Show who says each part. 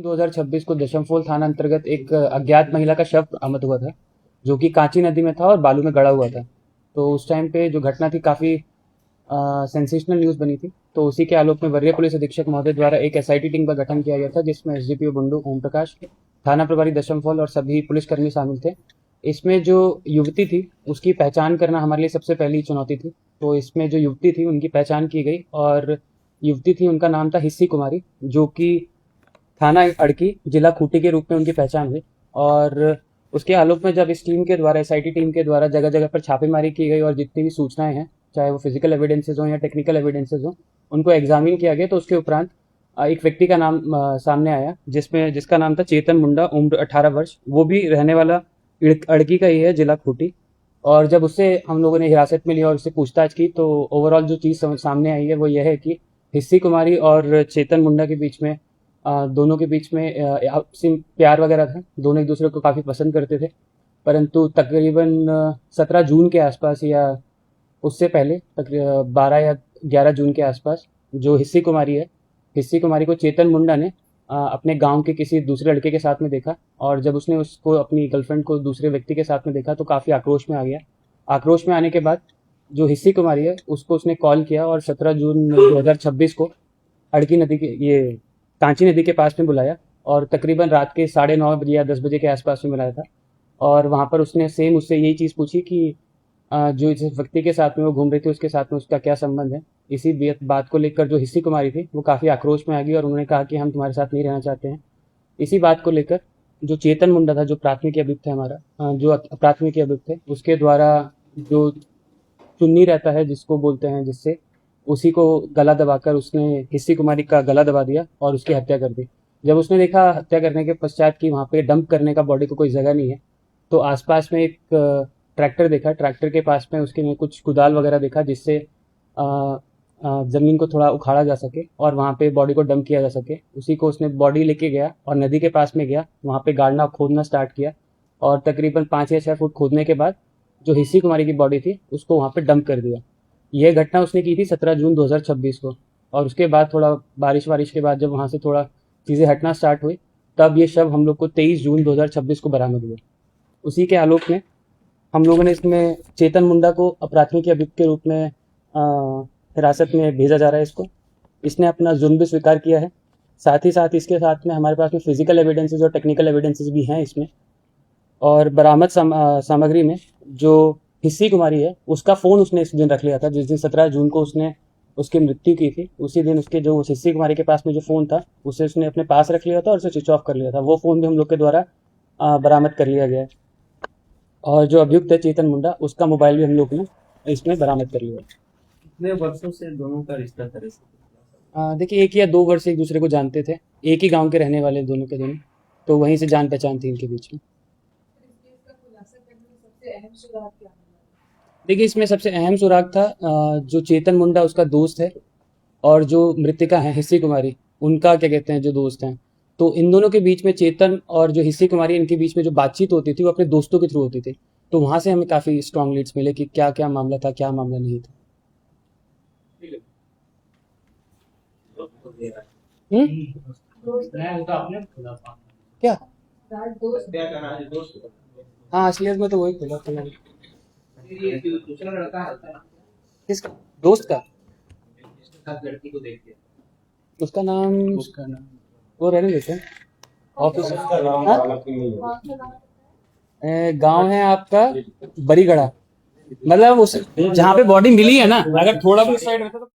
Speaker 1: जून 2026 को दशमफोल थाना अंतर्गत एक अज्ञात महिला का शव बरामद हुआ था, जो कि कांची नदी में था और बालू में गड़ा हुआ था। तो उस टाइम पे जो घटना थी काफ़ी सेंसेशनल न्यूज़ बनी थी। तो उसी के आलोक में वरीय पुलिस अधीक्षक महोदय द्वारा एक एसआईटी टीम का गठन किया गया था, जिसमें एसडीपीओ बुंडू ओम प्रकाश, थाना प्रभारी दशमफोल और सभी पुलिसकर्मी शामिल थे। इसमें जो युवती थी उसकी पहचान करना हमारे लिए सबसे पहली चुनौती थी। तो इसमें जो युवती थी उनकी पहचान की गई और युवती थी, उनका नाम था हिस्सी कुमारी, जो कि थाना अड़की जिला खूंटी के रूप में उनकी पहचान हुई। और उसके आलोक में जब इस टीम के द्वारा एसआईटी टीम के द्वारा जगह जगह पर छापेमारी की गई और जितनी भी सूचनाएं हैं, चाहे वो फिजिकल एविडेंसेज हो या टेक्निकल एविडेंसेज हो, उनको एग्जामिन किया गया। तो उसके उपरांत एक व्यक्ति का नाम सामने आया, जिसका नाम था चेतन मुंडा, उम्र 18 वर्ष। वो भी रहने वाला अड़की का ही है, जिला खूंटी। और जब उससे हम लोगों ने हिरासत में लिया और उससे पूछताछ की, तो ओवरऑल जो चीज़ सामने आई है वो यह है कि हिस्सी कुमारी और चेतन मुंडा के बीच में दोनों के बीच में आपसी प्यार वगैरह था। दोनों एक दूसरे को काफ़ी पसंद करते थे। परंतु तकरीबन 17 जून के आसपास या उससे पहले तकरीबन 12 या 11 जून के आसपास जो हिस्सी कुमारी है, हिस्सी कुमारी को चेतन मुंडा ने अपने गांव के किसी दूसरे लड़के के साथ में देखा। और जब उसने उसको, अपनी गर्लफ्रेंड को दूसरे व्यक्ति के साथ में देखा, तो काफ़ी आक्रोश में आ गया। आक्रोश में आने के बाद जो हिस्सी कुमारी है उसको उसने कॉल किया और 17 जून 2026 को अड़की नदी के, ये कांची नदी के पास में बुलाया और तकरीबन रात के 9:30 बजे या 10 बजे के आसपास में बुलाया था। और वहाँ पर उसने सेम उससे यही चीज़ पूछी कि जो जिस व्यक्ति के साथ में वो घूम रही थी उसके साथ में उसका क्या संबंध है। इसी बात को लेकर जो हिस्सी कुमारी थी वो काफ़ी आक्रोश में आ गई और उन्होंने कहा कि हम तुम्हारे साथ नहीं रहना चाहते हैं। इसी बात को लेकर जो चेतन मुंडा था, जो प्राथमिक अभियुक्त है हमारा, जो प्राथमिक अभियुक्त है, उसके द्वारा जो चुन्नी रहता है जिसको बोलते हैं, जिससे उसी को गला दबाकर उसने हिस्सी कुमारी का गला दबा दिया और उसकी हत्या कर दी। जब उसने देखा हत्या करने के पश्चात कि वहाँ पे डंप करने का बॉडी को कोई जगह नहीं है, तो आसपास में एक ट्रैक्टर देखा। ट्रैक्टर के पास में उसके में कुछ कुदाल वगैरह देखा, जिससे ज़मीन को थोड़ा उखाड़ा जा सके और वहाँ पे बॉडी को डंप किया जा सके। उसी को उसने बॉडी लेके गया और नदी के पास में गया, वहाँ पे गाड़ना खोदना स्टार्ट किया। और तकरीबन 5 या 6 फुट खोदने के बाद जो हिस्सी कुमारी की बॉडी थी उसको वहाँ पे डंप कर दिया। यह घटना उसने की थी 17 जून 2026 को। और उसके बाद थोड़ा बारिश के बाद जब वहाँ से थोड़ा चीज़ें हटना स्टार्ट हुई, तब ये शव हम लोग को 23 जून 2026 को बरामद हुआ। उसी के आलोक में हम लोगों ने इसमें चेतन मुंडा को प्राथमिक अभियुक्त के रूप में हिरासत में भेजा जा रहा है। इसने अपना जुर्म भी स्वीकार किया है। साथ ही साथ इसके साथ में हमारे पास में फिजिकल एविडेंसेस और टेक्निकल एविडेंसेस भी हैं इसमें। और बरामद सामग्री में जो हिस्सी कुमारी है उसका फ़ोन उसने इस दिन रख लिया था, जिस दिन 17 जून को उसने उसकी मृत्यु की थी। उसी दिन उसके जो हिस्सी कुमारी के पास में जो फ़ोन था उसे उसने अपने पास रख लिया था और उसे स्विच ऑफ कर लिया था। वो फ़ोन भी हम लोग के द्वारा बरामद कर लिया गया है। और जो अभियुक्त है चेतन मुंडा, उसका मोबाइल भी हम लोग ने इसमें बरामद कर लिया है।
Speaker 2: कितने वर्षों से दोनों का रिश्ता था?
Speaker 1: देखिए 1 या 2 वर्ष एक दूसरे को जानते थे, एक ही गांव के रहने वाले दोनों के दोनों, तो वहीं से जान पहचान थी इनके बीच में। देखिए इसमें सबसे अहम सुराग था जो चेतन मुंडा उसका दोस्त है और जो मृतिका है हिस्सी कुमारी, उनका क्या कहते हैं जो दोस्त हैं। तो इन दोनों के बीच में, चेतन और जो हिस्सी कुमारी, इनके बीच में जो बातचीत होती थी वो अपने दोस्तों के थ्रू होती थी। तो वहाँ से हमें काफ़ी स्ट्रॉन्ग लीड्स मिले कि क्या क्या मामला था, क्या मामला नहीं था। क्या? हाँ, असलियत में तो वही खुला था।
Speaker 2: दूसरा लड़का
Speaker 1: किसका दोस्त का?
Speaker 2: लड़की को देख के
Speaker 1: उसका नाम वो रहने देते हैं ऑफिस। गांव है आपका बरीगढ़ा। मतलब उस जहाँ पे बॉडी मिली है ना, अगर थोड़ा भी साइड रहता तो